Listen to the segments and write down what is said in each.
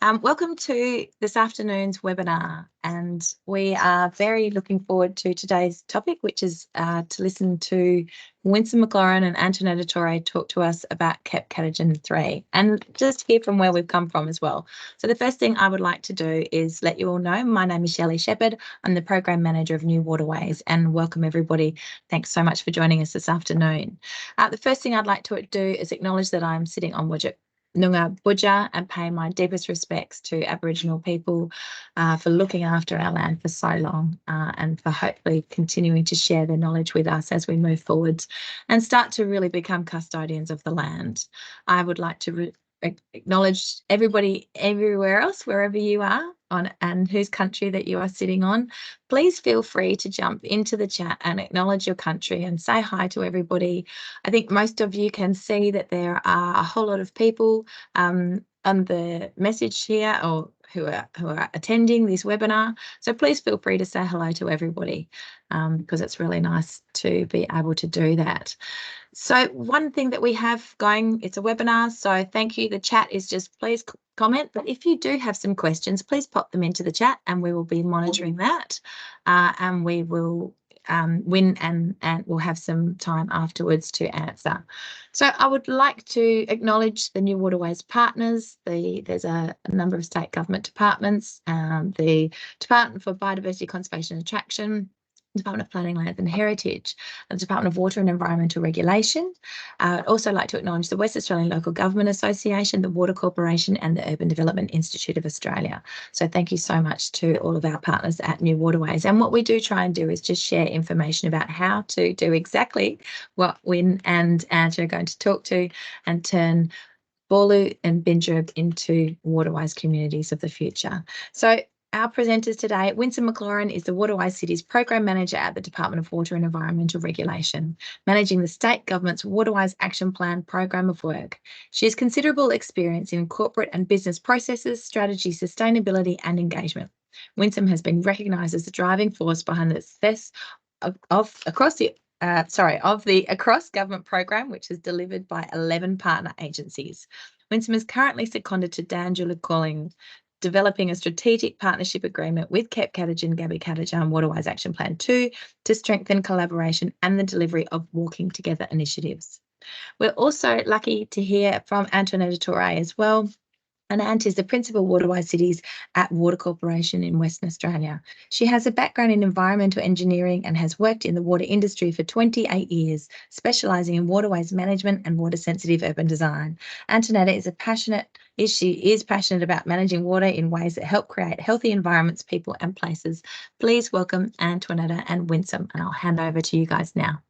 Welcome to this afternoon's webinar, and we are very looking forward to today's topic, which is to listen to Winston McLaurin and Antoinette Torre talk to us about Kep Katitjin 3, and just hear from where we've come from as well. So the first thing I would like to do is let you all know my name is Shelley Shepherd. I'm the Program Manager of New Waterways, and welcome everybody. Thanks so much for joining us this afternoon. The first thing I'd like to do is acknowledge that I'm sitting on Whadjuk Noongar and pay my deepest respects to Aboriginal people for looking after our land for so long and for hopefully continuing to share their knowledge with us as we move forwards and start to really become custodians of the land. I would like to acknowledge everybody everywhere else, wherever you are and whose country that you are sitting on. Please feel free to jump into the chat and acknowledge your country and say hi to everybody. I think most of you can see that there are a whole lot of people on the message here or who are attending this webinar. So please feel free to say hello to everybody because it's really nice to be able to do that. So one thing that we have going, it's a webinar, so thank you. The chat is just please comment, but if you do have some questions, please pop them into the chat and we will be monitoring that and we will and we'll have some time afterwards to answer. So I would like to acknowledge the New Waterways partners. There's a number of state government departments, the Department for Biodiversity, Conservation and Attraction, Department of Planning, Land and Heritage, and the Department of Water and Environmental Regulation. I'd also like to acknowledge the West Australian Local Government Association, the Water Corporation and the Urban Development Institute of Australia. So thank you so much to all of our partners at New Waterways. And what we do try and do is just share information about how to do exactly what Win and Ange are going to talk to and turn Boorloo and Bindjareb into Waterwise communities of the future. So our presenters today, Winston McLaurin is the Waterwise Cities Program Manager at the Department of Water and Environmental Regulation, managing the state government's Waterwise Action Plan program of work. She has considerable experience in corporate and business processes, strategy, sustainability and engagement. Winston has been recognised as the driving force behind the success of the Across Government program, which is delivered by 11 partner agencies. Winston is currently seconded to Dan Calling, developing a strategic partnership agreement with Kep Katitjin, Gabi Kaadadjan Waterwise Action Plan 2 to strengthen collaboration and the delivery of Walking Together initiatives. We're also lucky to hear from Antoinette Torre as well. And Ant is the Principal Waterwise Cities at Water Corporation in Western Australia. She has a background in environmental engineering and has worked in the water industry for 28 years, specialising in waterways management and water-sensitive urban design. Antoinette is passionate about managing water in ways that help create healthy environments, people and places. Please welcome Antoinette and Winston, and I'll hand over to you guys now.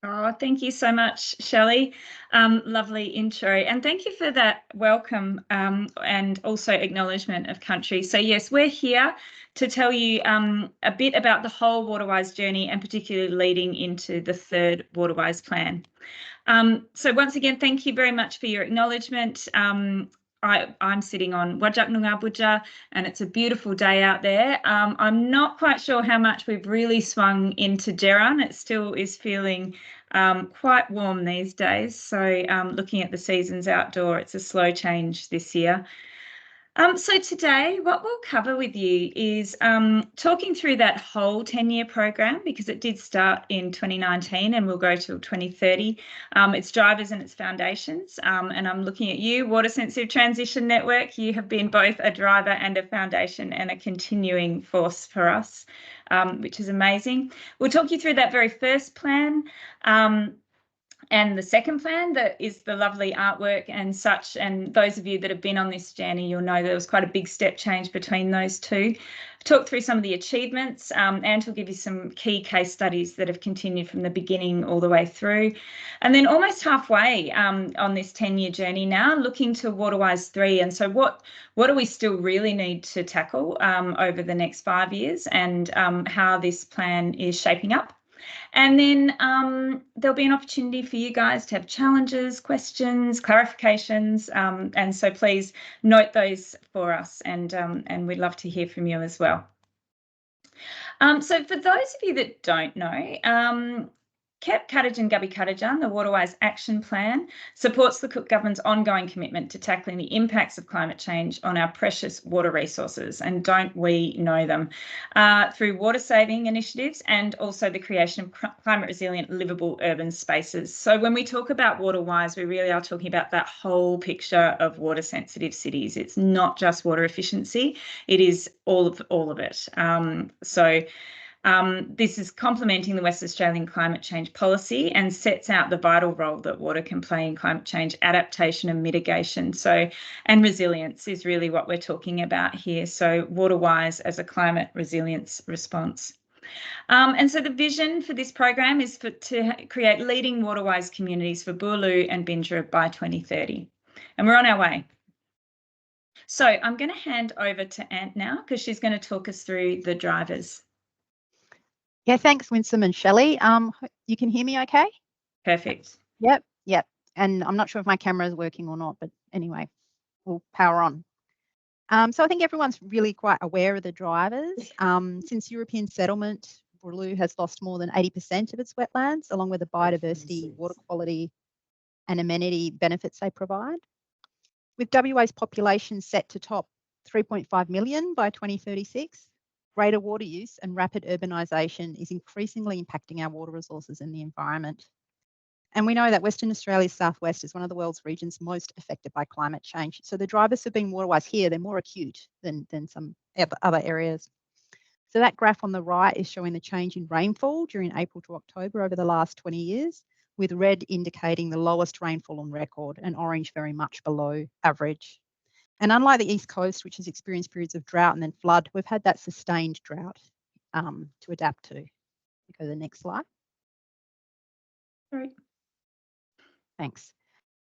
Oh, thank you so much, Shelley. Lovely intro. And thank you for that welcome and also acknowledgement of country. So yes, we're here to tell you a bit about the whole Waterwise journey and particularly leading into the third Waterwise plan. So once again, thank you very much for your acknowledgement. I'm sitting on Whadjuk Noongar and it's a beautiful day out there. I'm not quite sure how much we've really swung into Gerran. It still is feeling quite warm these days. So looking at the seasons outdoor, it's a slow change this year. So today what we'll cover with you is talking through that whole 10-year program, because it did start in 2019 and will go till 2030, its drivers and its foundations. And I'm looking at you, Water Sensitive Transition Network. You have been both a driver and a foundation and a continuing force for us, which is amazing. We'll talk you through that very first plan. And the second plan, that is the lovely artwork and such. And those of you that have been on this journey, you'll know there was quite a big step change between those two. Talk through some of the achievements, and we'll give you some key case studies that have continued from the beginning all the way through. And then almost halfway on this 10-year journey now, looking to Waterwise 3. And so what do we still really need to tackle over the next 5 years, and how this plan is shaping up. And then there'll be an opportunity for you guys to have challenges, questions, clarifications, and so please note those for us, and we'd love to hear from you as well. So for those of you that don't know, Kep Katitjin, Gabi Kaadadjan, the Waterwise Action Plan, supports the Cook Government's ongoing commitment to tackling the impacts of climate change on our precious water resources, and don't we know them, through water saving initiatives and also the creation of climate resilient livable urban spaces. So when we talk about Waterwise, we really are talking about that whole picture of water sensitive cities. It's not just water efficiency, it is all of it. This is complementing the West Australian climate change policy and sets out the vital role that water can play in climate change adaptation and mitigation. And resilience is really what we're talking about here. So Waterwise as a climate resilience response. And so the vision for this program is to create leading Waterwise communities for Boorloo and Bindjareb by 2030. And we're on our way. So I'm going to hand over to Ant now because she's going to talk us through the drivers. Yeah, thanks, Winsome and Shelley. You can hear me okay? Perfect. Yep. And I'm not sure if my camera is working or not, but anyway, we'll power on. So I think everyone's really quite aware of the drivers. Since European settlement, Boorloo has lost more than 80% of its wetlands, along with the biodiversity, water quality, and amenity benefits they provide. With WA's population set to top 3.5 million by 2036, greater water use and rapid urbanisation is increasingly impacting our water resources and the environment. And we know that Western Australia's southwest is one of the world's regions most affected by climate change. So the drivers for being Waterwise here, they're more acute than some other areas. So that graph on the right is showing the change in rainfall during April to October over the last 20 years, with red indicating the lowest rainfall on record and orange very much below average. And unlike the East Coast, which has experienced periods of drought and then flood, we've had that sustained drought to adapt to. Go to the next slide. Right. Thanks.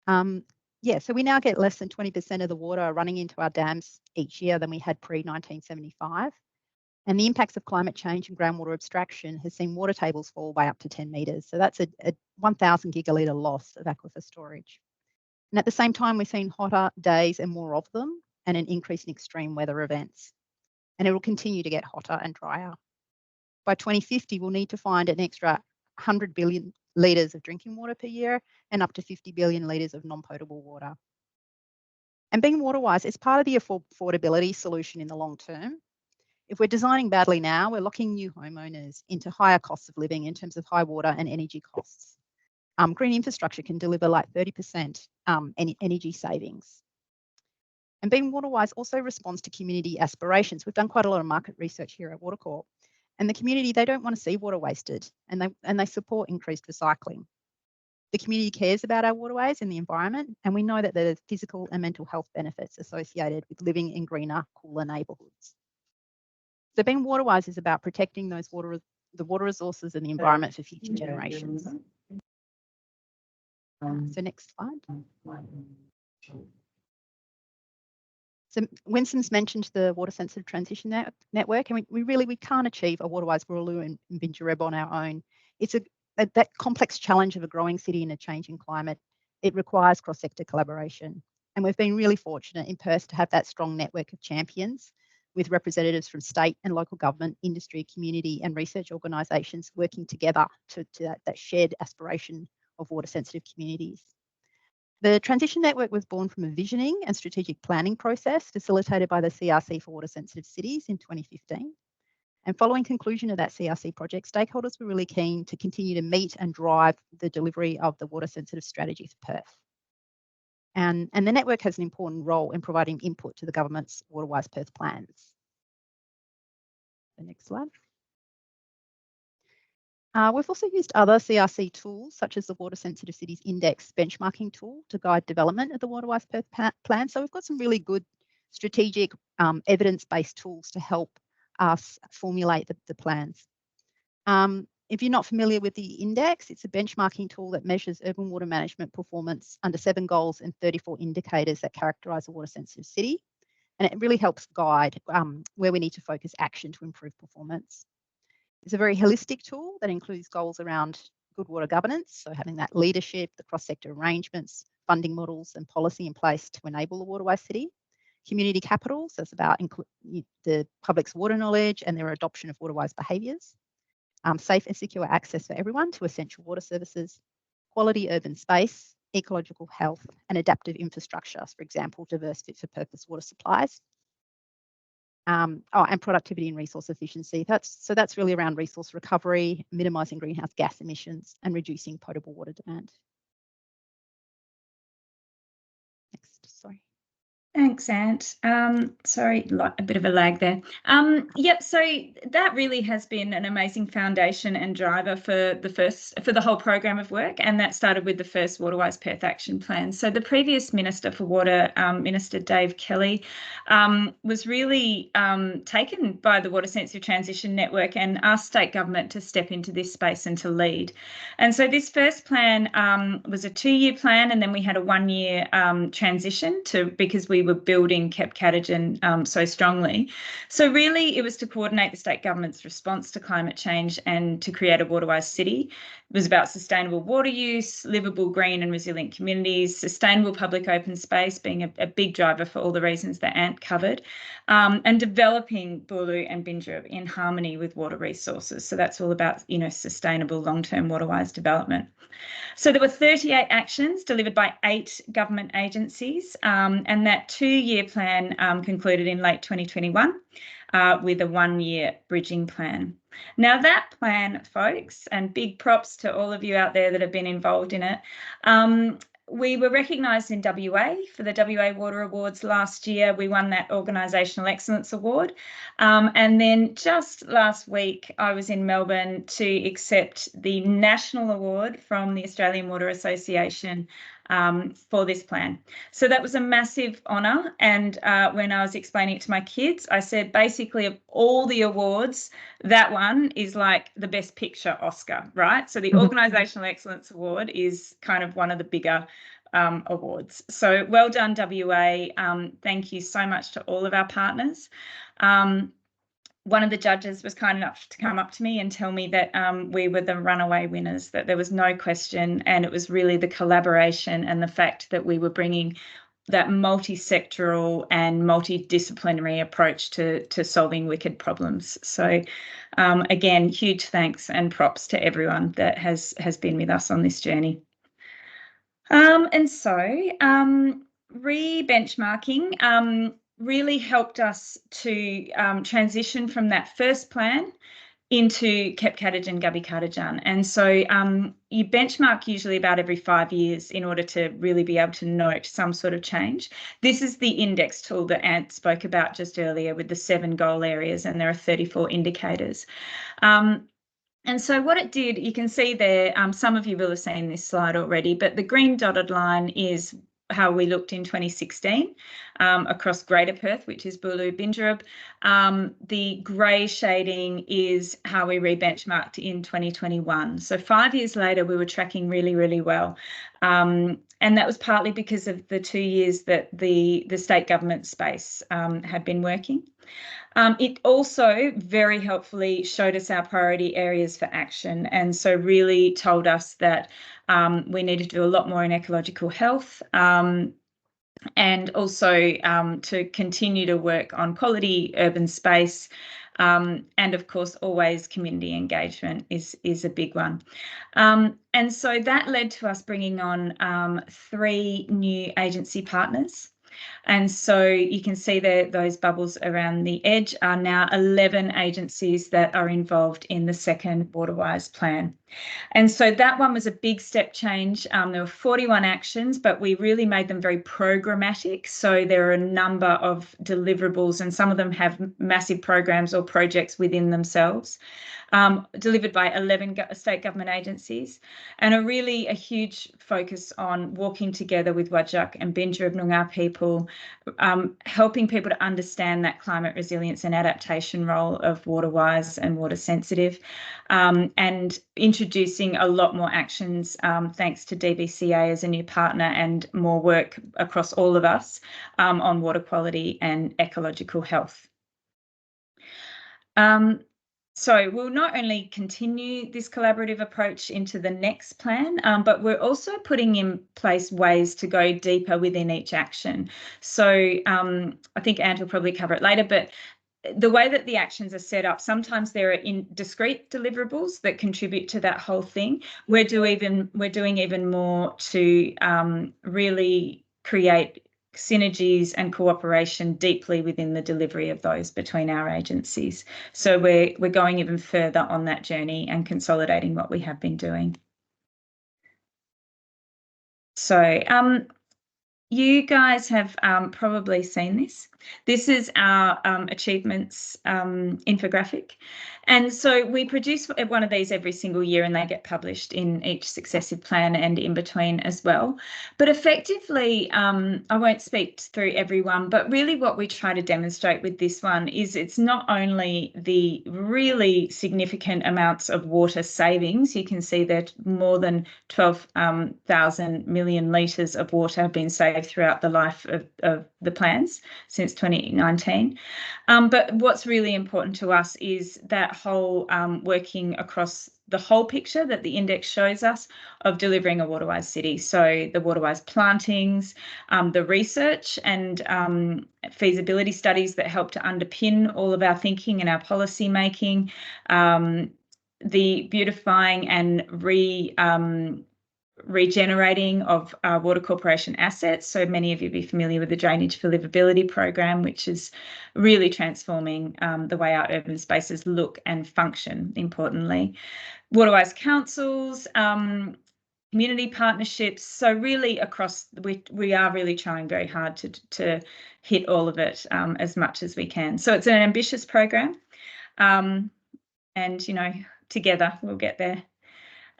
Yeah, so we now get less than 20% of the water running into our dams each year than we had pre-1975. And the impacts of climate change and groundwater abstraction has seen water tables fall by up to 10 metres. So that's a 1,000 gigalitre loss of aquifer storage. And at the same time, we're seeing hotter days and more of them, and an increase in extreme weather events. And it will continue to get hotter and drier. By 2050, we'll need to find an extra 100 billion litres of drinking water per year and up to 50 billion litres of non-potable water. And being Waterwise is part of the affordability solution in the long term. If we're designing badly now, we're locking new homeowners into higher costs of living in terms of high water and energy costs. Green infrastructure can deliver like 30% energy savings. And being Waterwise also responds to community aspirations. We've done quite a lot of market research here at Watercorp. And the community, they don't want to see water wasted, and they support increased recycling. The community cares about our waterways and the environment, and we know that there's physical and mental health benefits associated with living in greener, cooler neighbourhoods. So being Waterwise is about protecting the water resources and the environment for future generations. So next slide. So Winsome's mentioned the water sensitive transition network, and we can't achieve a Waterwise Boorloo and Bindjareb on our own. It's that complex challenge of a growing city in a changing climate. It requires cross-sector collaboration, and we've been really fortunate in Perth to have that strong network of champions with representatives from state and local government, industry, community, and research organisations working together to that shared aspiration of water sensitive communities. The transition network was born from a visioning and strategic planning process facilitated by the CRC for Water Sensitive Cities in 2015. And following conclusion of that CRC project, stakeholders were really keen to continue to meet and drive the delivery of the water sensitive strategy for Perth. And the network has an important role in providing input to the government's Waterwise Perth plans. The next slide. We've also used other CRC tools, such as the Water Sensitive Cities Index benchmarking tool, to guide development of the Waterwise Perth plan. So we've got some really good strategic evidence-based tools to help us formulate the plans. If you're not familiar with the index, it's a benchmarking tool that measures urban water management performance under 7 goals and 34 indicators that characterise a water sensitive city. And it really helps guide where we need to focus action to improve performance. It's a very holistic tool that includes goals around good water governance, so having that leadership, the cross-sector arrangements, funding models and policy in place to enable the Waterwise city. Community capital, so it's about the public's water knowledge and their adoption of Waterwise behaviours. safe and secure access for everyone to essential water services, quality urban space, ecological health, and adaptive infrastructure, for example, diverse fit-for-purpose water supplies. And productivity and resource efficiency. That's really around resource recovery, minimising greenhouse gas emissions, and reducing potable water demand. Next, sorry. Thanks, Ant. Sorry, a bit of a lag there. Yep, so that really has been an amazing foundation and driver for the whole program of work, and that started with the first Waterwise Perth Action Plan. So the previous Minister for Water, Minister Dave Kelly, was really taken by the Water Sensitive Transition Network and asked state government to step into this space and to lead. And so this first plan was a 2-year plan, and then we had a 1-year transition because we were building Kep Katitjin so strongly. So really it was to coordinate the state government's response to climate change and to create a Waterwise city. It was about sustainable water use, livable, green and resilient communities, sustainable public open space being a big driver for all the reasons that Ant covered, and developing Boorloo and Bindjareb in harmony with water resources. So that's all about, sustainable long-term waterwise development. So there were 38 actions delivered by 8 government agencies, and that 2-year plan concluded in late 2021 with a 1-year bridging plan. Now that plan, folks, and big props to all of you out there that have been involved in it, we were recognised in WA for the WA Water Awards last year. We won that Organisational Excellence Award. And then just last week, I was in Melbourne to accept the National Award from the Australian Water Association for this plan. So that was a massive honour. And when I was explaining it to my kids, I said, basically, of all the awards, that one is like the Best Picture Oscar, right? So the Organisational Excellence Award is kind of one of the bigger awards. So well done, WA. Thank you so much to all of our partners. One of the judges was kind enough to come up to me and tell me that we were the runaway winners, that there was no question, and it was really the collaboration and the fact that we were bringing that multi-sectoral and multidisciplinary approach to solving wicked problems. So again, huge thanks and props to everyone that has been with us on this journey. And so re-benchmarking really helped us to transition from that first plan into Kep Katitjin, Gabi Kaadadjan. And so you benchmark usually about every 5 years in order to really be able to note some sort of change. This is the index tool that Ant spoke about just earlier with the 7 goal areas, and there are 34 indicators. And so what it did, you can see there, some of you will have seen this slide already, but the green dotted line is how we looked in 2016 across Greater Perth, which is Boorloo Bindjareb. The grey shading is how we re-benchmarked in 2021. So 5 years later, we were tracking really, really well. And that was partly because of the 2 years that the state government space had been working. It also very helpfully showed us our priority areas for action, and so really told us that we needed to do a lot more in ecological health, and also to continue to work on quality urban space, and of course always community engagement is a big one. And so that led to us bringing on 3 new agency partners. And so you can see there, those bubbles around the edge are now 11 agencies that are involved in the second Waterwise plan. And so that one was a big step change. There were 41 actions, but we really made them very programmatic. So there are a number of deliverables, and some of them have massive programs or projects within themselves, delivered by 11 state government agencies, and a huge focus on walking together with Whadjuk and Bindjareb Noongar people, helping people to understand that climate resilience and adaptation role of Waterwise and water sensitive, and introducing a lot more actions thanks to DBCA as a new partner, and more work across all of us on water quality and ecological health. So we'll not only continue this collaborative approach into the next plan, but we're also putting in place ways to go deeper within each action. So I think Ant will probably cover it later, but the way that the actions are set up, sometimes there are in discrete deliverables that contribute to that whole thing. We're doing even more to really create synergies and cooperation deeply within the delivery of those between our agencies. So we're going even further on that journey and consolidating what we have been doing. So you guys have probably seen this. This is our achievements infographic. And so we produce one of these every single year, and they get published in each successive plan and in between as well. But effectively, I won't speak through everyone, but really what we try to demonstrate with this one is it's not only the really significant amounts of water savings. You can see that more than 12,000 million litres of water have been saved throughout the life of the plans since 2019. But what's really important to us is that whole working across the whole picture that the index shows us of delivering a Waterwise city. So the Waterwise plantings, the research and feasibility studies that help to underpin all of our thinking and our policy making, the beautifying and regenerating of Water Corporation assets. So many of you will be familiar with the Drainage for Livability program, which is really transforming the way our urban spaces look and function, importantly. Waterwise councils, community partnerships. So really across, we are really trying very hard to hit all of it as much as we can. So it's an ambitious program, and, you know, together we'll get there.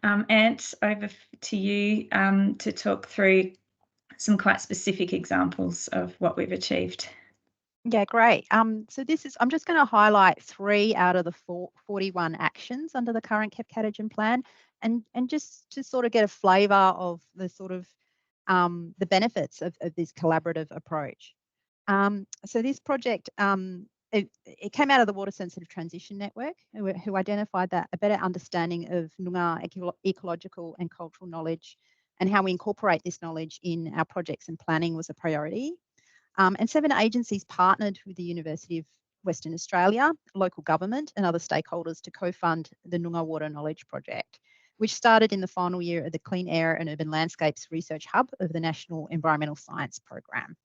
Ant, over to you to talk through some quite specific examples of what we've achieved. Yeah, great. So I'm just going to highlight 3 out of the 41 actions under the current Kep Katitjin plan, and just to sort of get a flavour of the sort of the benefits of this collaborative approach. So this project, it came out of the Water Sensitive Transition Network, who identified that a better understanding of Noongar ecological and cultural knowledge and how we incorporate this knowledge in our projects and planning was a priority. And 7 agencies partnered with the University of Western Australia, local government and other stakeholders to co-fund the Noongar Water Knowledge Project, which started in the final year of the Clean Air and Urban Landscapes Research Hub of the National Environmental Science Program.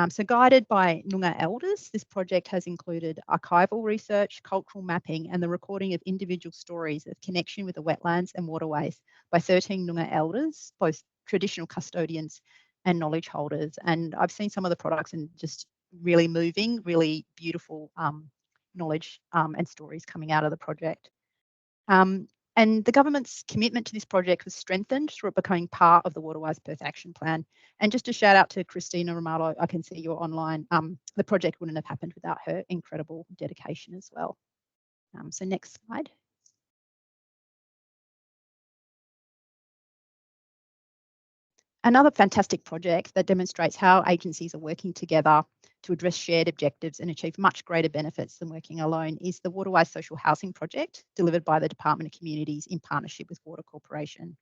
So guided by Noongar elders, this project has included archival research, cultural mapping, and the recording of individual stories of connection with the wetlands and waterways by 13 Noongar elders, both traditional custodians and knowledge holders. And I've seen some of the products and just really moving, really beautiful knowledge and stories coming out of the project. And the government's commitment to this project was strengthened through it becoming part of the Waterwise Perth Action Plan. And just a shout out to Christina Romalo, I can see you're online. The project wouldn't have happened without her incredible dedication as well. So next slide. Another fantastic project that demonstrates how agencies are working together to address shared objectives and achieve much greater benefits than working alone is the Waterwise Social Housing Project, delivered by the Department of Communities in partnership with Water Corporation.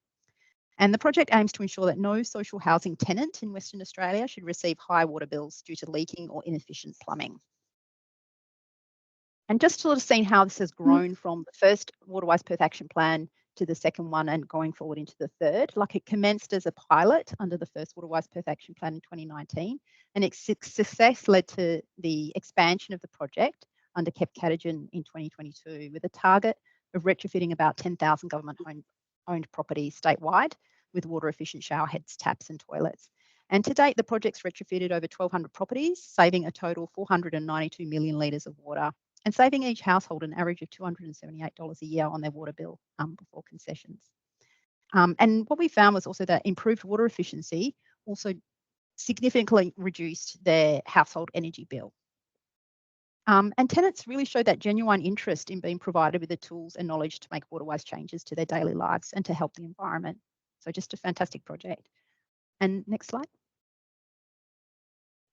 And the project aims to ensure that no social housing tenant in Western Australia should receive high water bills due to leaking or inefficient plumbing. And just to sort of see how this has grown from the first Waterwise Perth Action Plan to the second one and going forward into the third. Like, it commenced as a pilot under the first Waterwise Perth Action Plan in 2019, and its success led to the expansion of the project under Kep Katitjin in 2022, with a target of retrofitting about 10,000 government-owned properties statewide with water-efficient shower heads, taps and toilets. And to date, the project's retrofitted over 1,200 properties, saving a total 492 million litres of water, and saving each household an average of $278 a year on their water bill before concessions. And what we found was also that improved water efficiency also significantly reduced their household energy bill. And tenants really showed that genuine interest in being provided with the tools and knowledge to make Waterwise changes to their daily lives and to help the environment. So just a fantastic project. And next slide.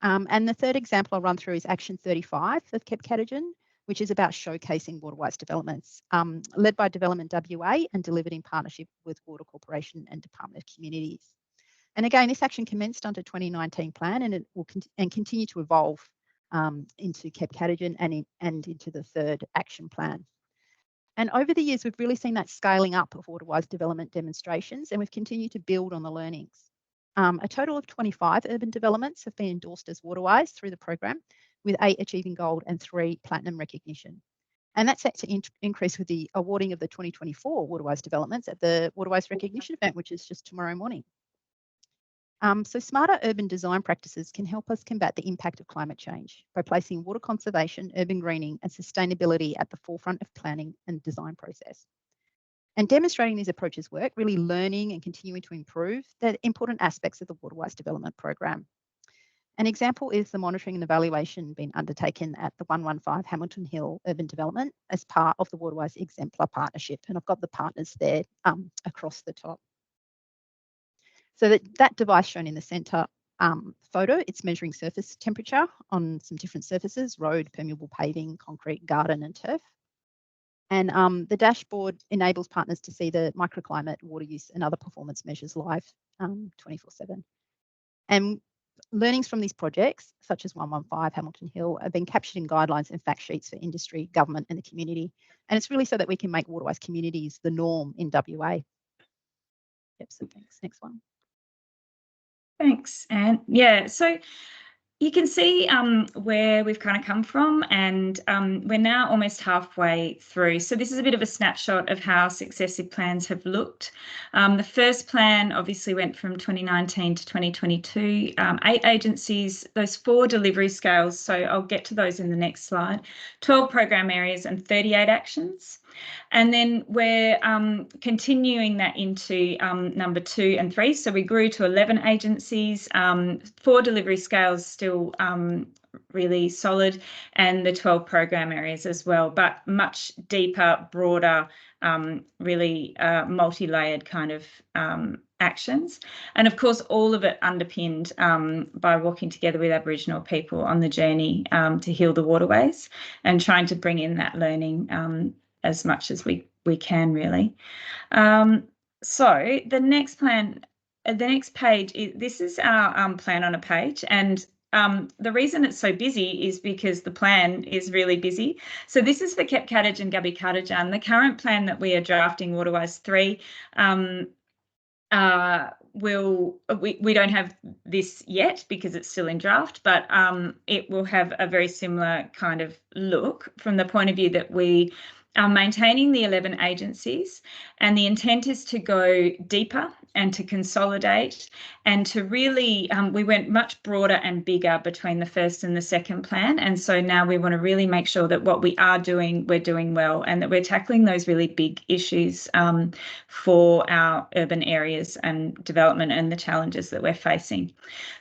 And the third example I'll run through is Action 35 of Kep Katitjin, which is about showcasing Waterwise developments, led by Development WA and delivered in partnership with Water Corporation and Department of Communities. And again, this action commenced under 2019 plan, and it will continue to evolve into Kep Katitjin and into the third action plan. And over the years, we've really seen that scaling up of Waterwise development demonstrations, and we've continued to build on the learnings. A total of 25 urban developments have been endorsed as Waterwise through the program, with 8 achieving gold and 3 platinum recognition. And that's set to increase with the awarding of the 2024 Waterwise developments at the Waterwise recognition event, which is just tomorrow morning. So smarter urban design practices can help us combat the impact of climate change by placing water conservation, urban greening and sustainability at the forefront of planning and design process. And demonstrating these approaches work, really learning and continuing to improve the important aspects of the Waterwise development program. An example is the monitoring and evaluation being undertaken at the 115 Hamilton Hill urban development as part of the Waterwise Exemplar Partnership. And I've got the partners there across the top. So that device shown in the centre photo, it's measuring surface temperature on some different surfaces: road, permeable paving, concrete, garden and turf. And the dashboard enables partners to see the microclimate, water use and other performance measures live 24/7. And learnings from these projects, such as 115 Hamilton Hill, have been captured in guidelines and fact sheets for industry, government and the community. And it's really so that we can make Waterwise communities the norm in WA. Yep, so thanks. Next one. Thanks, Anne. Yeah, so you can see where we've kind of come from, and we're now almost halfway through. So this is a bit of a snapshot of how successive plans have looked. The first plan obviously went from 2019 to 2022, 8 agencies, those 4 delivery scales, so I'll get to those in the next slide, 12 program areas and 38 actions. And then we're continuing that into number 2 and 3. So we grew to 11 agencies, 4 delivery scales still really solid, and the 12 program areas as well, but much deeper, broader, really multi-layered kind of actions. And of course, all of it underpinned by walking together with Aboriginal people on the journey to heal the waterways and trying to bring in that learning as much as we can, really. So the next plan, the next page, this is our plan on a page, and the reason it's so busy is because the plan is really busy. So this is for Kep Katitjin, Gabi Kaadadjan. The current plan that we are drafting, Waterwise 3, we don't have this yet because it's still in draft, but it will have a very similar kind of look from the point of view that we are maintaining the 11 agencies, and the intent is to go deeper and to consolidate and to really, we went much broader and bigger between the first and the second plan. And so now we want to really make sure that what we are doing, we're doing well, and that we're tackling those really big issues for our urban areas and development and the challenges that we're facing.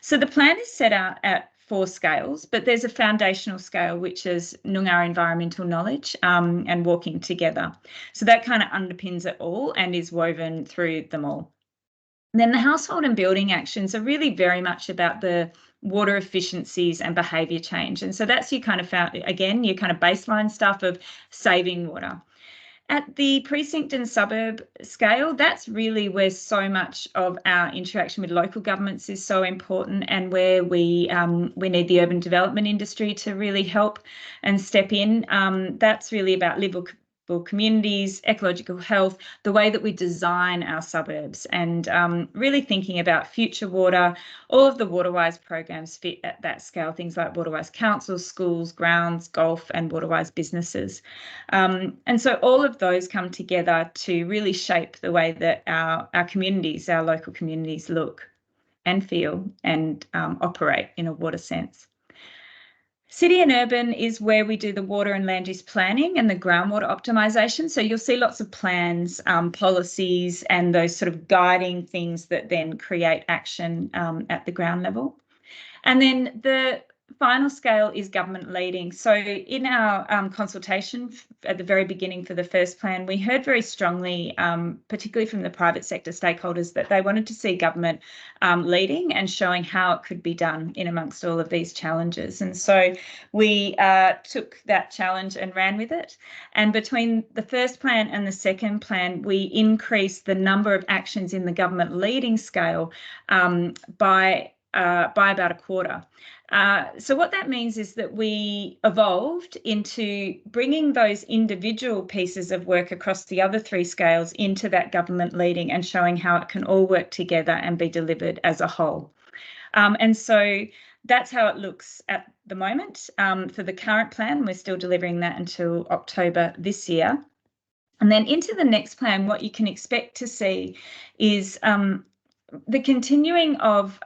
So the plan is set out at 4 scales, but there's a foundational scale, which is Noongar environmental knowledge and walking together. So that kind of underpins it all and is woven through them all. And then the household and building actions are really very much about the water efficiencies and behaviour change. And so that's your kind of, again, your kind of baseline stuff of saving water. At the precinct and suburb scale, that's really where so much of our interaction with local governments is so important, and where we need the urban development industry to really help and step in. That's really about livable communities, ecological health, the way that we design our suburbs, and really thinking about future water. All of the Waterwise programs fit at that scale, things like Waterwise councils, schools, grounds, golf and Waterwise businesses. And so all of those come together to really shape the way that our communities, our local communities look and feel and operate in a water sense. City and urban is where we do the water and land use planning and the groundwater optimisation. So you'll see lots of plans, policies and those sort of guiding things that then create action at the ground level. And then the final scale is government leading. So in our consultation at the very beginning for the first plan, we heard very strongly, particularly from the private sector stakeholders, that they wanted to see government leading and showing how it could be done in amongst all of these challenges. And so we took that challenge and ran with it. And between the first plan and the second plan, we increased the number of actions in the government leading scale by by about a quarter. So what that means is that we evolved into bringing those individual pieces of work across the other three scales into that government leading and showing how it can all work together and be delivered as a whole. And so that's how it looks at the moment. For the current plan, we're still delivering that until October this year. And then into the next plan, what you can expect to see is the continuing of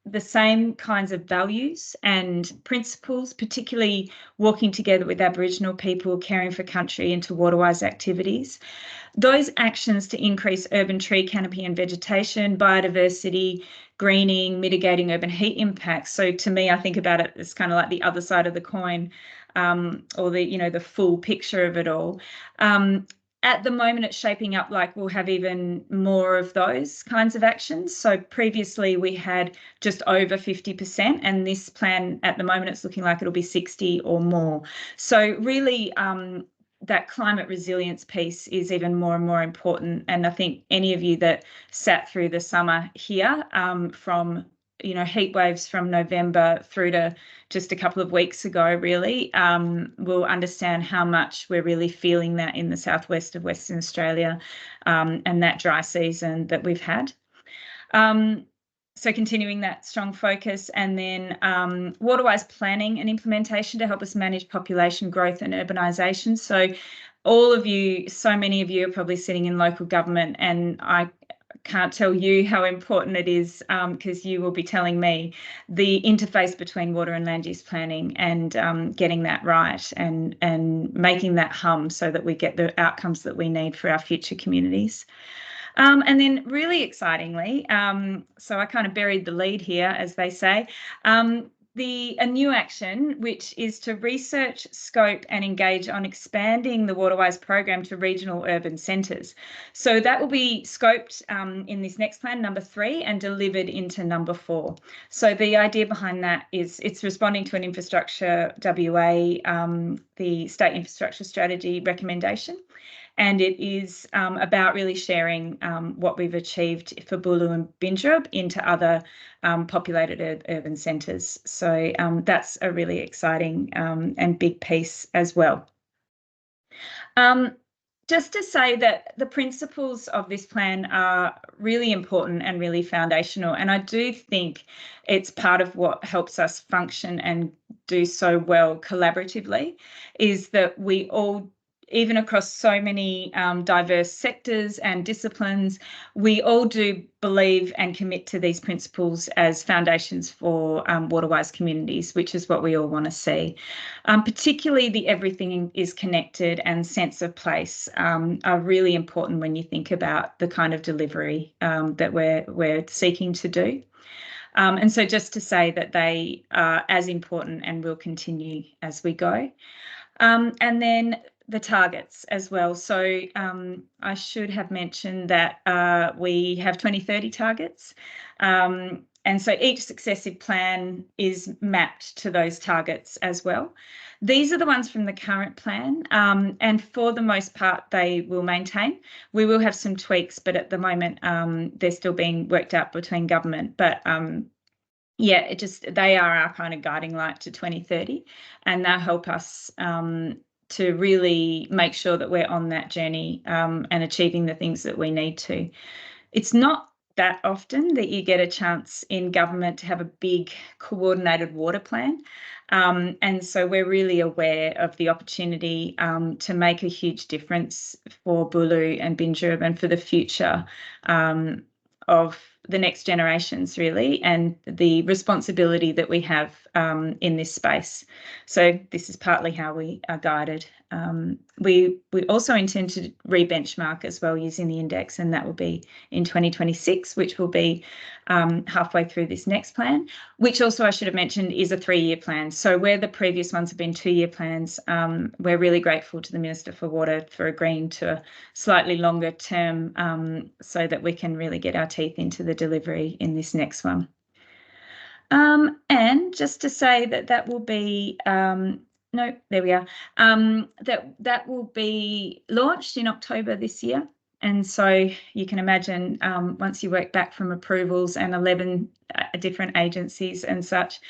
the same kinds of values and principles, particularly working together with Aboriginal people, caring for country into Waterwise activities. Those actions to increase urban tree canopy and vegetation, biodiversity, greening, mitigating urban heat impacts. So to me, I think about it as kind of like the other side of the coin, or the full picture of it all. At the moment, it's shaping up like we'll have even more of those kinds of actions. So previously we had just over 50%, and this plan at the moment, it's looking like it'll be 60 or more. So really, that climate resilience piece is even more and more important. And I think any of you that sat through the summer here, from heat waves from November through to just a couple of weeks ago, really, will understand how much we're really feeling that in the southwest of Western Australia, and that dry season that we've had. So continuing that strong focus, and then Waterwise planning and implementation to help us manage population growth and urbanisation. So all of you, so many of you are probably sitting in local government, and I can't tell you how important it is, because you will be telling me the interface between water and land use planning, and getting that right and making that hum so that we get the outcomes that we need for our future communities. And then really excitingly, so I kind of buried the lead here, as they say, a new action, which is to research, scope and engage on expanding the Waterwise program to regional urban centres. So that will be scoped in this next plan, number 3, and delivered into number 4. So the idea behind that is it's responding to an Infrastructure WA, the State Infrastructure Strategy recommendation. And it is about really sharing what we've achieved for Boorloo and Bindjareb into other populated urban centres. So that's a really exciting and big piece as well. Just to say that the principles of this plan are really important and really foundational. And I do think it's part of what helps us function and do so well collaboratively, is that we all, even across so many diverse sectors and disciplines, we all do believe and commit to these principles as foundations for Waterwise communities, which is what we all want to see. Particularly the everything is connected and sense of place are really important when you think about the kind of delivery that we're seeking to do. And so just to say that they are as important and will continue as we go. And then the targets as well. So I should have mentioned that we have 2030 targets. And so each successive plan is mapped to those targets as well. These are the ones from the current plan, and for the most part, they will maintain. We will have some tweaks, but at the moment, they're still being worked out between government. But yeah, they are our kind of guiding light to 2030, and they'll help us to really make sure that we're on that journey and achieving the things that we need to. It's not that often that you get a chance in government to have a big coordinated water plan. And so we're really aware of the opportunity to make a huge difference for Boorloo and Bindjareb and for the future of the next generations, really, and the responsibility that we have in this space. So this is partly how we are guided. We also intend to re-benchmark as well using the index, and that will be in 2026, which will be halfway through this next plan, which also I should have mentioned is a 3-year plan. So where the previous ones have been 2-year plans, we're really grateful to the Minister for Water for agreeing to a slightly longer term so that we can really get our teeth into the delivery in this next one. And just to say that will be, no, there we are, that will be launched in October this year. And so you can imagine once you work back from approvals and 11 different agencies and such,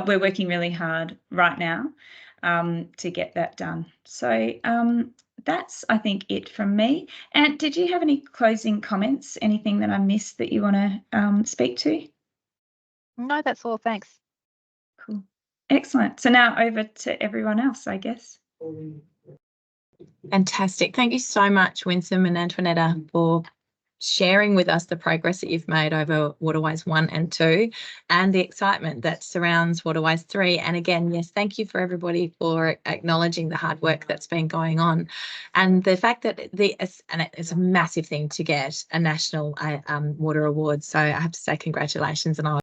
we're working really hard right now to get that done. So that's, I think, it from me. And did you have any closing comments, anything that I missed that you want to speak to? No, that's all. Thanks. Cool. Excellent. So now over to everyone else, I guess. Fantastic. Thank you so much, Winsome and Antoinetta, for sharing with us the progress that you've made over Waterwise 1 and 2 and the excitement that surrounds Waterwise 3. And again, yes, thank you for everybody for acknowledging the hard work that's been going on. And the fact that it's a massive thing to get a national water award. So I have to say congratulations, and